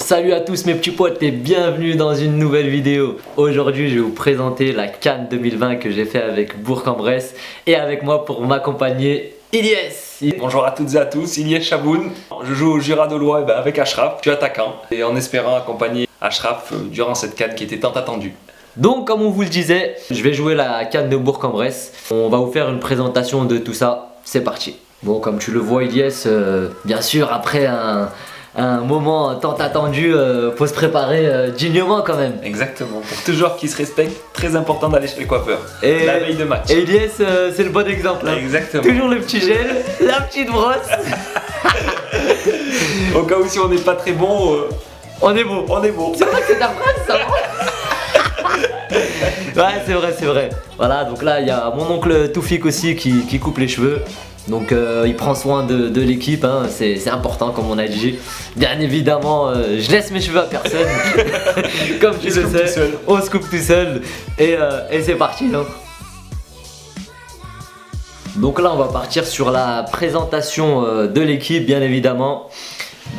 Salut à tous mes petits potes et bienvenue dans une nouvelle vidéo. Aujourd'hui je vais vous présenter la CAN 2020 que j'ai fait avec Bourg-en-Bresse. Et avec moi pour m'accompagner, Ilyes. Bonjour à toutes et à tous, Ilyes Chaboun. Je joue au Jura de l'Oie avec Ashraf, je suis attaquant. Et en espérant accompagner Ashraf durant cette CAN qui était tant attendue. Donc comme on vous le disait, je vais jouer la CAN de Bourg-en-Bresse. On va vous faire une présentation de tout ça, c'est parti. Bon, comme tu le vois Ilyes, bien sûr après un moment tant attendu, faut se préparer dignement quand même. Exactement, pour tout joueur qui se respecte, très important d'aller chez le coiffeur la veille de match. Et Ilyes, c'est le bon exemple. Hein. Exactement. Toujours le petit gel, la petite brosse. Au cas où si on n'est pas très bon, on est beau. on est beau. C'est vrai que c'est ta phrase ça. Ouais, c'est vrai. Voilà, donc là il y a mon oncle Toufik aussi qui coupe les cheveux. Donc il prend soin de l'équipe, hein. C'est important comme on a dit. Bien évidemment, je laisse mes cheveux à personne. Comme tu le sais, on se coupe tout seul. Et c'est parti. Hein. Donc là on va partir sur la présentation de l'équipe bien évidemment.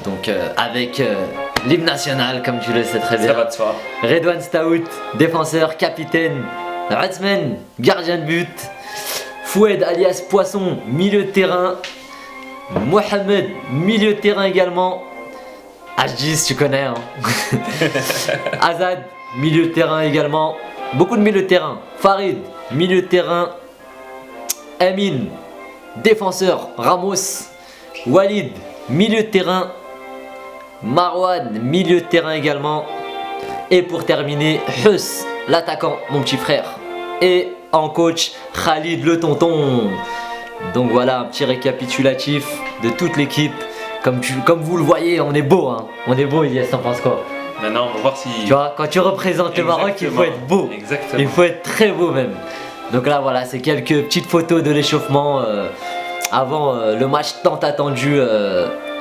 Donc avec l'hymne national comme tu le sais très bien. Ça va de soi. Redouane Staout, défenseur, capitaine. Ratzman, gardien de but. Foued alias Poisson, milieu de terrain. Mohamed, milieu de terrain également. H10 tu connais hein. Azad, milieu de terrain également. Beaucoup de milieu de terrain. Farid, milieu de terrain. Amin, défenseur. Ramos. Walid, milieu de terrain. Marwan, milieu de terrain également. Et pour terminer, Hus, l'attaquant, mon petit frère. Et en coach, Khalid le tonton. Donc voilà un petit récapitulatif de toute l'équipe. Comme vous le voyez, on est beau hein. On est beau Ilyes, t'en penses quoi? Maintenant on va voir si... Tu vois, quand tu représentes le Maroc, il faut être beau. Exactement. Il faut être très beau même. Donc là voilà, c'est quelques petites photos de l'échauffement avant le match tant attendu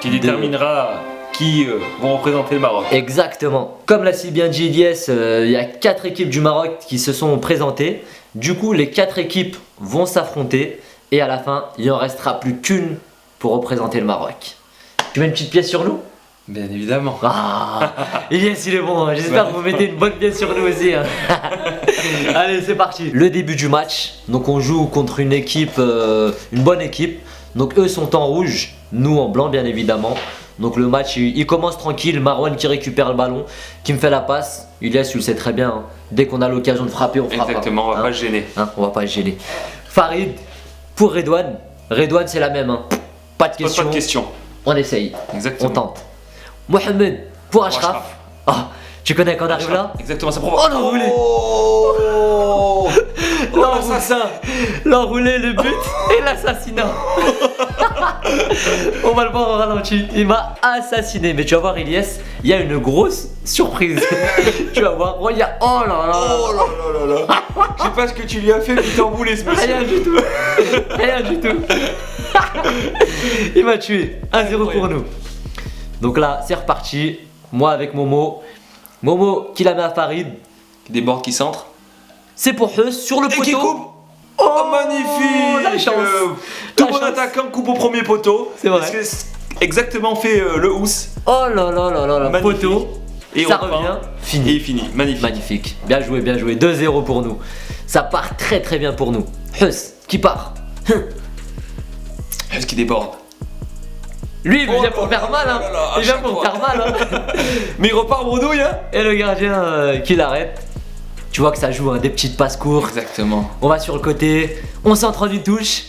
qui déterminera qui vont représenter le Maroc. Exactement. Comme l'a si bien dit Ilyes, il y a 4 équipes du Maroc qui se sont présentées. Du coup, les 4 équipes vont s'affronter et à la fin, il en restera plus qu'une pour représenter le Maroc. Tu mets une petite pièce sur nous? Bien évidemment. Ah, Ilyes, il est bon. J'espère que vous mettez une bonne pièce sur nous aussi. Hein. Allez, c'est parti. Le début du match. Donc, on joue contre une équipe, une bonne équipe. Donc, eux sont en rouge, nous en blanc, bien évidemment. Donc le match il commence tranquille, Marwan qui récupère le ballon, qui me fait la passe. Ilyes, tu le sais très bien, hein. Dès qu'on a l'occasion de frapper, on frappe. Exactement, on va hein. pas se gêner. Hein, on va pas se gêner. Farid pour Redouane. Redouane c'est la même, hein. Pas de question. Pas de question. On essaye, Exactement. on tente. Mohamed pour Ashraf. Ah, tu connais quand on arrive là? Exactement, ça Oh l'enroulé. Oh L'assassin, l'enroulé, le but et l'assassinat. On va le voir au ralenti. Il m'a assassiné. Mais tu vas voir Ilyes, il y a une grosse surprise. Tu vas voir. Oh, il y a... oh là là. Oh là là là là. Je sais pas ce que tu lui as fait, mais il t'a emboulé ce monsieur. Rien du tout. Rien du tout. Il m'a tué. 1-0 pour nous. Donc là, c'est reparti. Moi avec Momo. Momo qui la met à Farid. Qui déborde, qui centre. C'est pour Hus sur le Et poteau. qui coupe. Oh magnifique. La chance. Tout La bon chance. attaquant coupe au premier poteau. C'est vrai. Parce que c'est exactement fait le housse. Oh là là là là là. Magnifique. Poteau. Et ça on reprend. revient. Et Fini. il finit. Magnifique. Magnifique. Bien joué, bien joué. 2-0 pour nous. Ça part très très bien pour nous. Hus qui part. Est-ce qu'il déborde? Lui il Oh vient là pour là faire mal. là Hein. là là, à Il vient chaque pour fois. faire mal. Hein. Mais il repart bredouille hein. Et le gardien qui l'arrête. Tu vois que ça joue hein, des petites passes courtes. Exactement. On va sur le côté. On s'entre en une touche.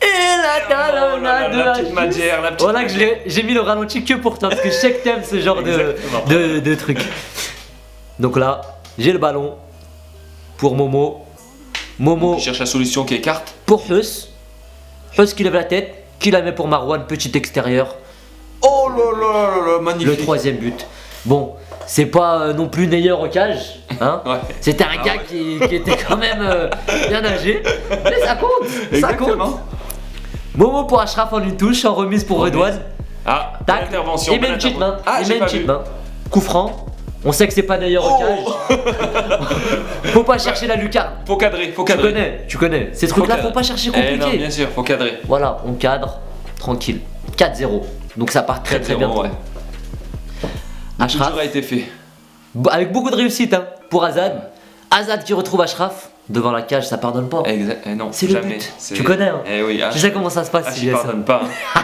Et la talonnade de la petite Madjer, la petite Voilà que j'ai mis le ralenti que pour toi. Parce que je sais que t'aimes ce genre Exactement. de trucs. Donc là, j'ai le ballon. Pour Momo. Momo Il cherche la solution qui écarte. pour Hus. Hus qui lève la tête. Qui la met pour Marwan, petit extérieur. Oh là là là là, magnifique. Le 3ème but. Bon, c'est pas non plus Neuer au cage. Hein. Ouais. C'était un gars qui était quand même bien âgé. Mais ça compte. Ça compte. Exactement. Momo pour Ashraf en une touche, en remise pour Redouane. Ah, Tac. intervention. Il met une petite main. Ah, Il j'ai met une pas petite vu. main. Coup franc. On sait que c'est pas Neuer au cage. Faut pas chercher la lucarne. Faut cadrer, faut Tu cadrer. connais. Ces trucs-là, cadrer. faut pas chercher Eh non, compliqué. bien sûr, faut cadrer. Voilà, on cadre, tranquille. 4-0. Donc ça part très très bien. 4-0, pour ouais. nous. Le Ashraf, dur a été fait. avec beaucoup de réussite hein, pour Azad. Azad qui retrouve Ashraf devant la cage, ça pardonne pas. Non, C'est le jamais. but. C'est- Tu connais hein. Eh oui, Tu sais comment ça se passe, il Ilyes. pardonne pas. Hein.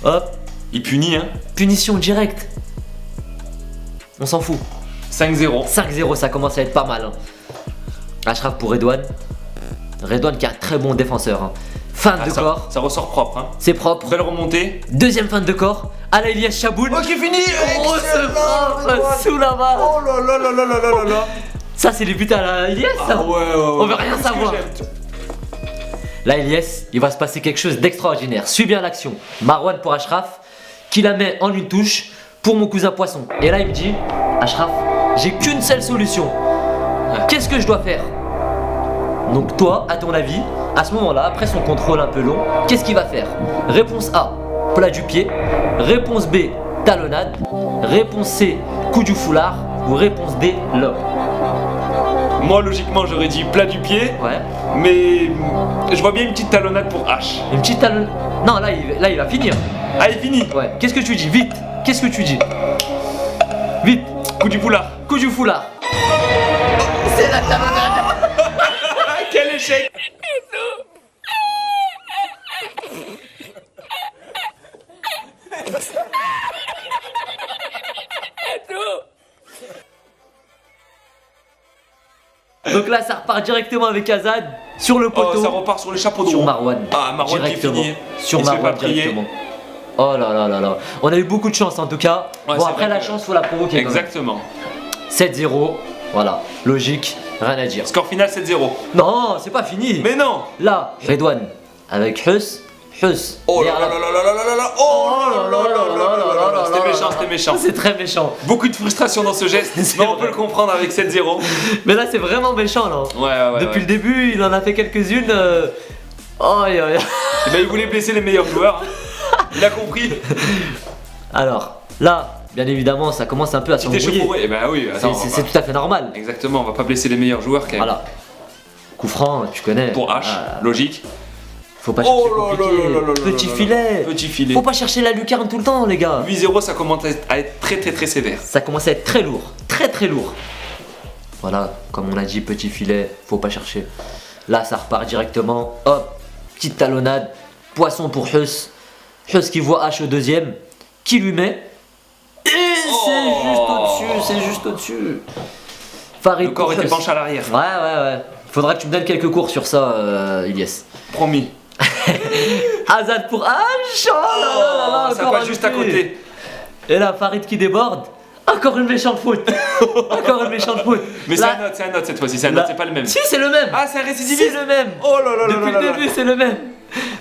Hop, Il punit, hein. punition directe. On s'en fout. 5-0. 5-0, ça commence à être pas mal. Hein. Ashraf pour Redouane. Redouane qui est un très bon défenseur. Hein. Feinte de corps, Ça ressort propre, hein. c'est propre. Belle remontée. Deuxième feinte de corps. À la Ilyes Chaboun. Ok, fini. Grosse frappe sous la barre. Oh là là là là là là là là. Ça, c'est les buts à la Ilyes, ça. Ah ouais. On veut rien Qu'est-ce que savoir. j'aime. Là, Ilyes, il va se passer quelque chose d'extraordinaire. Suis bien l'action. Marwan pour Ashraf, qui la met en une touche pour mon cousin Poisson. Et là, il me dit, Ashraf, j'ai qu'une seule solution. Qu'est-ce que je dois faire? Donc toi, à ton avis, à ce moment-là, après son contrôle un peu long, qu'est-ce qu'il va faire? Réponse A, plat du pied. Réponse B, talonnade. Réponse C, coup du foulard. Ou réponse D, lob. Moi, logiquement, j'aurais dit plat du pied. Ouais. Mais je vois bien une petite talonnade pour H. Une petite talonnade. Non, là, il va finir. Ah, il finit. Ouais. Qu'est-ce que tu dis? Vite. Qu'est-ce que tu dis? Vite. Coup du foulard. Coup du foulard. C'est la talonnade. Ah, quel échec. Donc là, ça repart directement avec Azad sur le poteau. Oh, ça repart sur les chapeaux de Sur roue. Marwan. Ah, Marwan qui Directement. finit. Sur Il se fait Marwan pas prier. directement. Oh là là là là. On a eu beaucoup de chance en tout cas. Ouais, bon, c'est après vrai la que- chance, faut la provoquer. quand même. Exactement. 7-0. Voilà. Logique. Rien à dire. Score final 7-0. Non, c'est pas fini. Mais non. Là, Redouane avec Hus. Oh là derrière là la- là là là là là là. Oh là là là là là là là. C'était méchant, c'était méchant. C'est très méchant. Beaucoup de frustration dans ce geste, C'est mais on vrai. peut le comprendre avec 7-0. Mais là, c'est vraiment méchant là. Ouais. Depuis le début, il en a fait quelques-unes. Oh, Eh ben, il voulait blesser les meilleurs joueurs. Hein. Il a compris. Alors, là, bien évidemment, ça commence un peu à Petite s'embrouiller. échauffourée. Eh ben oui, attends. C'est tout à fait normal. Exactement, on va pas blesser les meilleurs joueurs quand même. Voilà. Coup franc, tu connais. Pour H, Voilà. logique. Faut pas chercher Oh là compliqué. là là là là Petit là là. filet. Petit filet. Faut pas chercher la lucarne tout le temps, les gars. 8-0, ça commence à être très sévère. Ça commence à être très lourd. Très lourd. Voilà, comme on a dit, petit filet, faut pas chercher. Là, ça repart directement. Hop, petite talonnade. Poisson pour Hus. Hus qui voit H au deuxième. Qui lui met. Et c'est juste au-dessus. Farid Le corps pour était Hus. penché à l'arrière. Ouais. Faudra que tu me donnes quelques cours sur ça, Ilyes. Promis. Azad pour H. Oh là là là, Ça encore passe un juste à loupé. côté. Et là, Farid qui déborde. Encore une méchante faute. Encore une méchante faute. Mais Là- c'est un autre cette fois-ci, c'est un là- autre, c'est pas le même. Si, c'est le même. Ah, c'est un C'est récidiviste. le même. Oh là là là Depuis là le là début, là. c'est le même.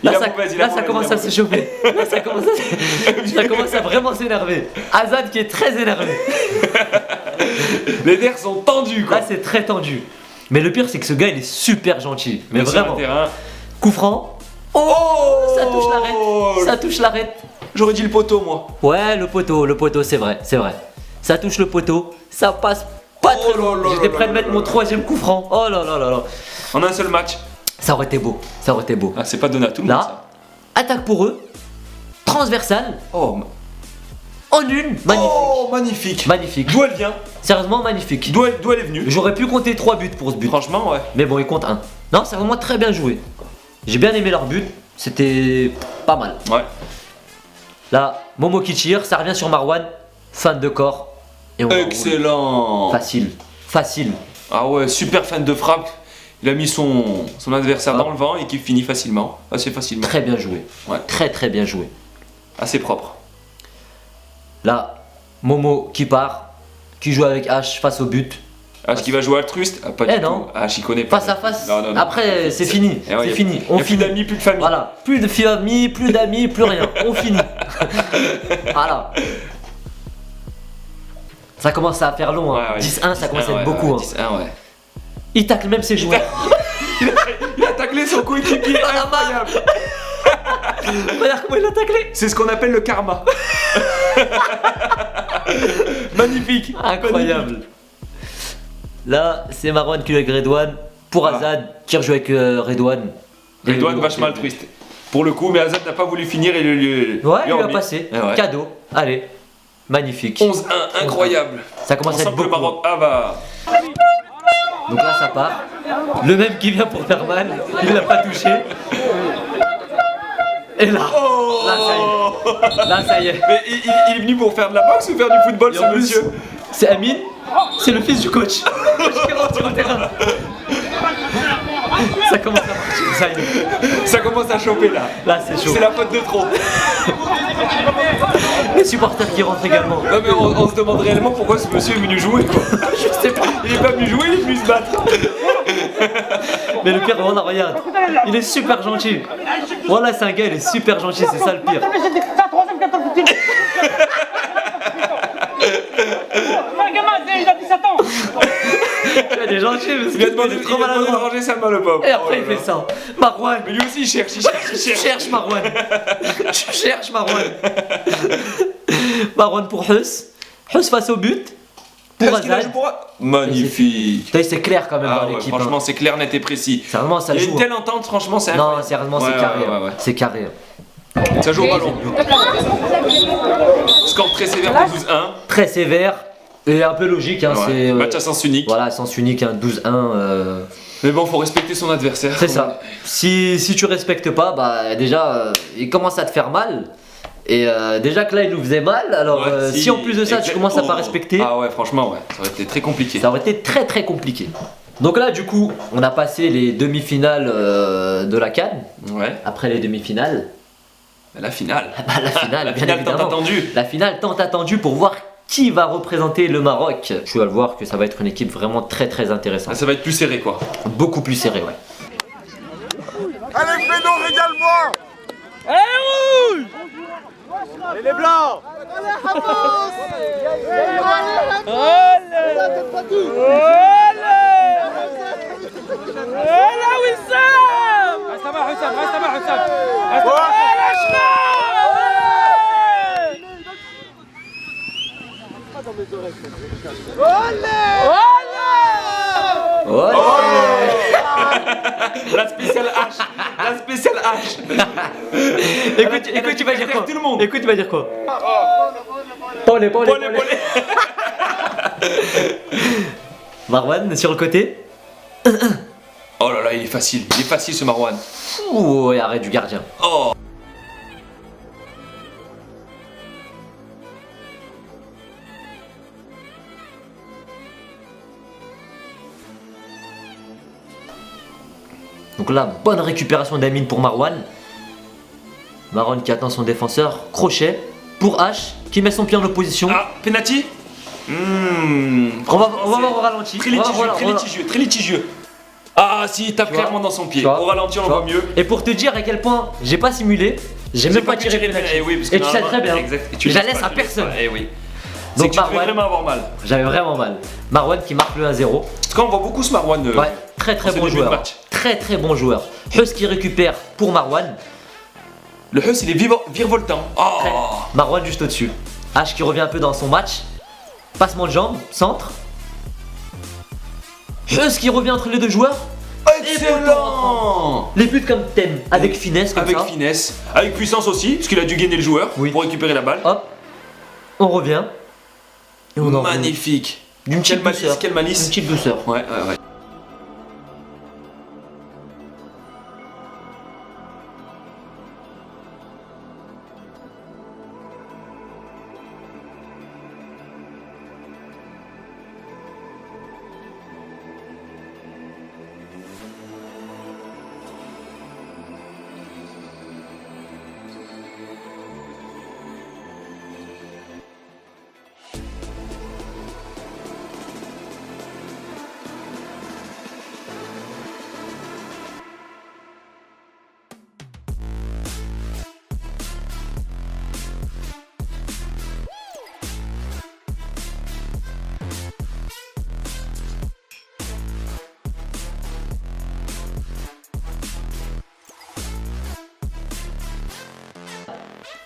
Il Là, a ça, mauvaise, il a là, ça mauvaise, commence il a à s'échauffer. Là, ça commence à vraiment s'énerver. Azad qui est très énervé. Les nerfs sont tendus quoi. Là, c'est très tendu. Mais le pire, c'est que ce gars, il est super gentil. Mais Sur vraiment. le terrain. Coup franc. Oh, Ça touche l'arête. Ça touche l'arête. J'aurais dit le poteau moi. Ouais, le poteau, c'est vrai. Ça touche le poteau. Ça passe pas Oh très loin. là là J'étais là prêt de là mettre là mon là. troisième coup franc. Oh là là là là. En un seul match. Ça aurait été beau. Ah, c'est pas donné à tout le monde ça. Là, attaque pour eux. Transversale. Oh, En une. Magnifique. oh, magnifique. Magnifique. D'où elle vient? Sérieusement magnifique. D'où elle est venue? J'aurais pu compter 3 buts pour ce but. Franchement, ouais. Mais bon, il compte 1. Non, c'est vraiment très bien joué. J'ai bien aimé leur but. C'était pas mal. Ouais. Là, Momo qui tire. Ça revient sur Marwan. Fan de corps. Et on Excellent. Facile. Ah ouais, super fan de frappe. Il a mis son adversaire dans le vent et qui finit facilement. Assez facilement. Très bien joué. Ouais. Très bien joué. Assez propre. Là, Momo qui part. Qui joue avec H face au but. H qui va jouer altruiste? Ah, pas Eh du non. tout. H il connaît pas. Face à face. Non. Après, c'est fini. Eh ouais, C'est y a- fini. y a On plus finit. d'amis, plus de famille. Voilà, plus de famille, plus d'amis, plus rien. On finit. Voilà. Ça commence à faire long. Hein. Ouais, ouais. 10-1, ça commence à être ouais, beaucoup. ouais, Hein. 10-1, ouais. Il tacle même ses joueurs. Il a taclé son coéquipier. Incroyable. Regarde comment il a taclé. C'est ce qu'on appelle le karma. Magnifique. Incroyable. Là, c'est Marwan qui joue avec Redouane. Pour Voilà. Azad, qui rejoue avec Redouane. Redouane vachement altruiste. Pour le coup, mais Azad n'a pas voulu finir et Ouais, il lui a passé. Eh ouais. Cadeau. Allez. Magnifique. 11-1, incroyable. Ça commence On à sent être que le beaucoup. Maroc. Ah bah. Donc là, ça part. Le même qui vient pour faire mal, il l'a pas touché. Et là, là, ça y est. Là, ça y est. Mais il est venu pour faire de la boxe ou faire du football, Et ce en plus, monsieur? c'est Amine, c'est le fils du coach. Qui rentre sur le terrain. Ça commence à marcher, ça y est. Ça commence à choper là. Là, c'est chaud. C'est la faute de trop. Les supporters qui rentrent également. Non mais on se demande réellement pourquoi ce monsieur est venu jouer quoi. Je sais pas. Il est pas venu jouer, il est venu se battre. Mais le pire, voilà, regarde. Il est super gentil. Voilà, c'est un gars, il est super gentil, c'est ça le pire. C'est la troisième, 14 petits. Un gamin, il a 17 ans. Il est gentil, mais Il a demandé trop de maladroit. ranger sa main le pauvre. Et après, Oh il là fait là. ça. Marwan. Mais lui aussi il cherche. Tu cherches Marwan. Tu cherches Marwan. Marwan pour Huss. Huss face au but. Pour Est-ce qu'il a Hazard. joué pour... Magnifique. Putain, c'est clair quand même Ah dans ouais, l'équipe. franchement hein. c'est clair, net et précis. Sérieusement, ça Il y a joue. une telle entente, franchement c'est Non, incroyable. sérieusement, c'est Ouais, carré. ouais, hein. ouais. C'est carré. Ça joue au ballon. Score très sévère de 12-1. Très sévère et un peu logique. Hein, Ouais. c'est, Match à sens unique. voilà, sens unique, hein, 12-1. Mais bon, faut respecter son adversaire. C'est ça. Si tu respectes pas, bah déjà, il commence à te faire mal. Et déjà que là, il nous faisait mal. Alors, Ouais, si en plus de ça, tu exact- commences à pas Oh. respecter, Ah ouais, franchement, ouais, ça aurait été très compliqué. ça aurait été très très compliqué. Donc là, du coup, on a passé les demi-finales de la CAN. Ouais, Après les demi-finales, la finale. bah, la finale, La bien finale tant évidemment. attendue. La finale tant attendue pour voir qui va représenter le Maroc. Tu vas le voir que ça va être une équipe vraiment très très intéressante. Ça va être plus serré quoi. Beaucoup plus serrée, ouais. Allez, fais-nous, régale-moi. Et les blancs. Ouais. La spéciale H. La spéciale H. Écoute, tu vas dire quoi? tout le monde. Écoute, tu vas dire quoi? Paulé. Polé. Marwan, sur le côté. Oh là là, il est facile ce Marwan. Ouh, et arrêt du gardien. Oh. Donc là, bonne récupération d'Amine pour Marwan. Marwan qui attend son défenseur. Crochet pour H qui met son pied en opposition. Ah, penalty. On va voir au ralenti. Très On va litigieux, voir- très on va- litigieux, très litigieux. Ah si, il tape Tu vois, clairement dans son pied. tu vois, Au ralenti, on tu le vois. voit mieux. Et pour te dire à quel point j'ai pas simulé, j'ai même pas pu tiré tirer penalty. Eh oui, parce que Et tu sais normalement- très bien. Exact. Et tu Je la laisses laisse pas, à tu laisses personne. pas. Eh oui. Donc Donc tu devais Marwan, vraiment avoir mal. j'avais vraiment mal. Marwan qui marque le 1-0. En tout cas, on voit beaucoup ce Marwan. Ouais, très très en ce bon début de joueur. match. Très très bon joueur. Huss qui récupère pour Marwan. Le Huss, il est virevoltant. Très- Oh. Marwan juste au-dessus. H qui revient un peu dans son match. Passement de jambe, centre. Huss qui revient entre les deux joueurs. Excellent. Les buts comme thème, avec finesse comme Avec ça. finesse, avec puissance aussi, parce qu'il a dû gainer le joueur Oui. pour récupérer la balle. Hop, on revient. Et on en Magnifique. D'une Quelle petite malice, douceur. quelle Une malice. petite douceur. Ouais.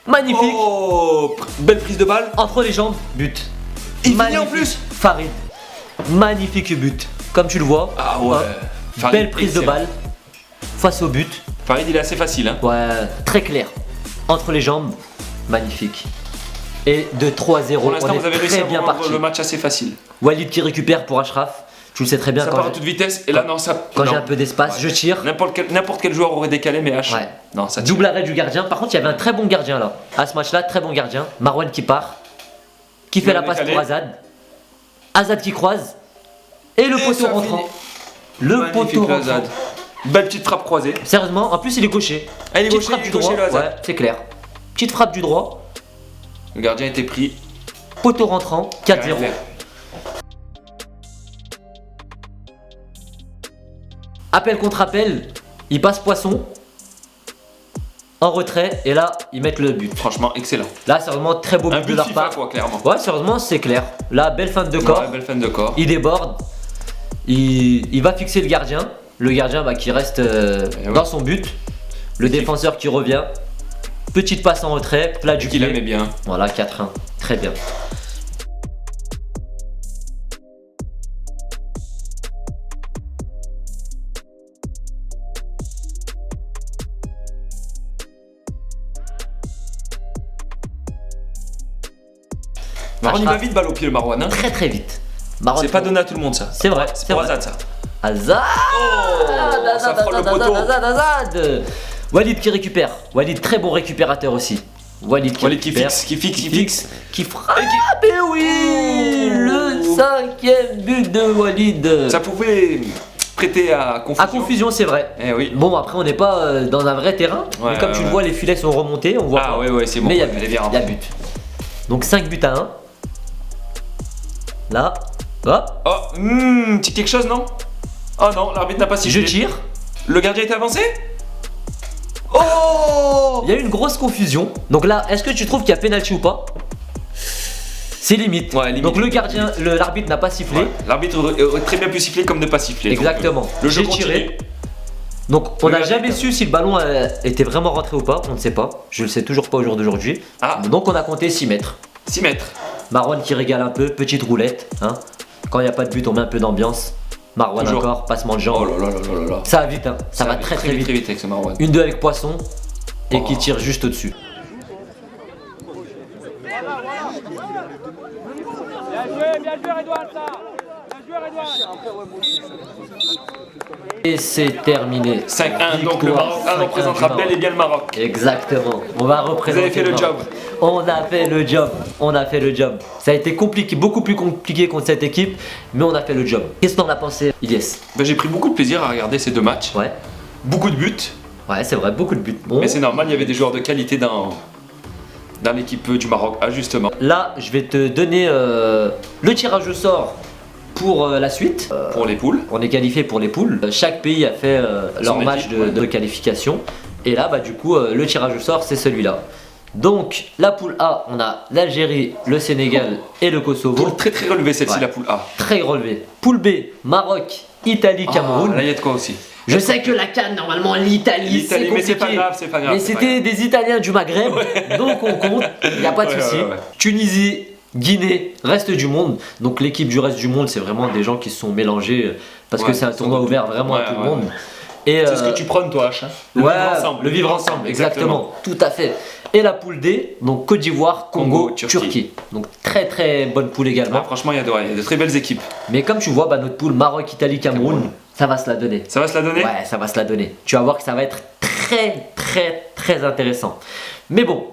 Magnifique. Oh, belle prise de balle. Entre les jambes, but. Il finit Magnifique. en plus. Farid. Magnifique but. Comme tu le vois. Ah ouais. Hop. Farid, Belle prise de excellent. balle. Face au but. Farid, il est assez facile. Hein. Ouais, très clair. Entre les jambes. Magnifique. Et de 3-0, Pour l'instant, on vous avez est réussi très à bien rendre parti. le match assez facile. Walid qui récupère pour Ashraf. Tu le sais très bien Ça quand part à toute vitesse, et là, non, ça. quand non. j'ai un peu d'espace, Ouais. je tire. N'importe quel joueur aurait décalé, mais H. Ouais. Non, ça tire. Double arrêt du gardien. Par contre, il y avait un très bon gardien là. À ce match-là, très bon gardien. Marwan qui part. Qui fait Il la a passe décalé. pour Azad. Azad qui croise. Et le Et poteau ça rentrant. finit. Le Magnifique, poteau le rentrant. Azad. Belle petite frappe croisée. Sérieusement, en plus il est gaucher. Ah, il est Petite gaucher, frappe il est du droit. gaucher, le Azad. Ouais, c'est clair. Petite frappe du droit. Le gardien était pris. Poteau rentrant. 4-0. Rien à faire. Appel contre appel. Il passe Poisson. En retrait. Et là, ils mettent le but. Franchement, excellent. Là, c'est vraiment très beau Un but de but leur FIFA, part. quoi, clairement. Ouais, sérieusement, c'est clair. Là, belle fin de corps. Ouais, belle fin de corps. Il déborde. Il va fixer le gardien. Le gardien qui reste ouais. dans son but. Le défenseur qui revient. Petite passe en retrait. Plat du Qui la pied. met bien. Voilà, 4-1. Très bien. Marwan, il Ashraf. va vite, balle au pied, le Marwan. Hein. Très très vite. Marwan, C'est pas donné à tout le monde, ça. C'est vrai, C'est c'est pour vrai. Azad, ça. Azad. Oh, ça frôle le poteau. Azad. Walid qui récupère. Walid, très bon récupérateur aussi. Walid qui récupère. qui fixe. Qui frappe. Et oui, le 5e but de Walid. Ça pouvait prêter à confusion. À confusion, c'est vrai. Eh oui. Bon, après, on n'est pas dans un vrai terrain. Ouais, mais comme tu le ouais. vois, les filets sont remontés. On voit Ah pas. ouais, c'est bon. Mais il y a Elle est but. bien Il y a rentrée. but. Donc 5 buts à 1. Là. Hop. Oh, petit quelque chose, non? Oh non, l'arbitre n'a pas sifflé. Je tire. Le gardien était avancé? Oh! Il y a eu une grosse confusion. Donc là, est-ce que tu trouves qu'il y a pénalty ou pas? C'est limite. Ouais, limite. Donc le gardien, l'arbitre n'a pas sifflé. Ouais, l'arbitre aurait très bien pu siffler comme ne pas siffler. donc, Exactement. le jeu J'ai continue. tiré. Donc on Le n'a gardien jamais est- su si le ballon était vraiment rentré ou pas. On ne sait pas. Je le sais toujours pas au jour d'aujourd'hui. Ah. Donc on a compté 6 mètres. 6 mètres. Marwan qui régale un peu. Petite roulette. Hein. Quand il n'y a pas de but, on met un peu d'ambiance. Marwan Toujours. encore. Passement de Oh jambes. là là là là là là. Ça va vite. Hein. Ça va très très vite. Très vite avec ce Marwan. Une 2 avec Poisson. Et Oh. qui tire juste au-dessus. Bien joué, Edouard, ça. Bien joué, Edouard. Et c'est terminé. 5-1, donc le Victoire, Maroc 5-1 représentera du bel et Maroc. bien le Maroc. Exactement. On va représenter. Vous avez fait le Maroc. job. On a fait le job. On a fait le job. Ça a été compliqué, beaucoup plus compliqué contre cette équipe, mais on a fait le job. Qu'est-ce que t'en as pensé, Ilyes? Ben, j'ai pris beaucoup de plaisir à regarder ces deux matchs. Ouais. Beaucoup de buts. Ouais, c'est vrai, beaucoup de buts. Bon. Mais c'est normal, il y avait des joueurs de qualité dans l'équipe du Maroc, justement. Là, je vais te donner le tirage au sort pour la suite. Pour les poules. On est qualifié pour les poules. Chaque pays a fait leur Son match équipe, de, ouais. de qualification. Et là, du coup, le tirage au sort, c'est celui-là. Donc, la poule A, on a l'Algérie, le Sénégal et le Kosovo. Poule très très relevée celle-ci, Ouais. la poule A. Très relevé. Poule B, Maroc, Italie, Cameroun. Ah, là, il y a de quoi aussi. Je sais que la CAN, normalement, l'Italie, c'est L'Italie, mais c'est pas compliqué. grave, c'est pas grave. Mais c'est pas c'était des Italiens du Maghreb, donc on compte, il n'y a pas de Ouais, souci. ouais, ouais. Tunisie, Guinée, reste du monde. Donc l'équipe du reste du monde, c'est vraiment des gens qui se sont mélangés parce Ouais, que c'est un sans tournoi doute. ouvert vraiment à Ouais, tout ouais, le monde. Et C'est ce que tu prônes, toi, H. Hein. le vivre ensemble, exactement, tout à fait. Et la poule D, donc Côte d'Ivoire, Congo, Congo, Turquie. Turquie. Donc très très bonne poule également. Ah, franchement, il y a de très belles équipes. Mais comme tu vois, notre poule Maroc, Italie, Cameroun, ça va se la donner. Ça va se la donner? Ouais, ça va se la donner. Tu vas voir que ça va être très très très intéressant. Mais bon,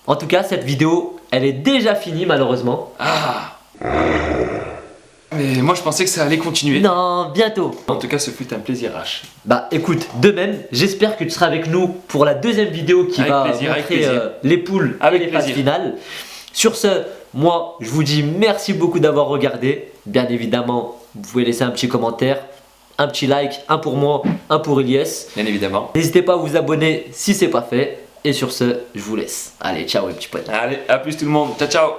en tout cas, cette vidéo, elle est déjà finie malheureusement. Ah. Mais moi, je pensais que ça allait continuer. Non, bientôt. En tout cas, ce fut un plaisir, H. Bah écoute, de même, j'espère que tu seras avec nous pour la deuxième vidéo qui Avec va plaisir, avec montrer plaisir. les poules Avec et les phases plaisir. finales. Sur ce, moi, je vous dis merci beaucoup d'avoir regardé. Bien évidemment, vous pouvez laisser un petit commentaire, un petit like, un pour moi, un pour Ilyes. Bien évidemment. N'hésitez pas à vous abonner si c'est pas fait. Et sur ce, je vous laisse. Allez, ciao les petits potes. Allez, à plus tout le monde. Ciao, ciao.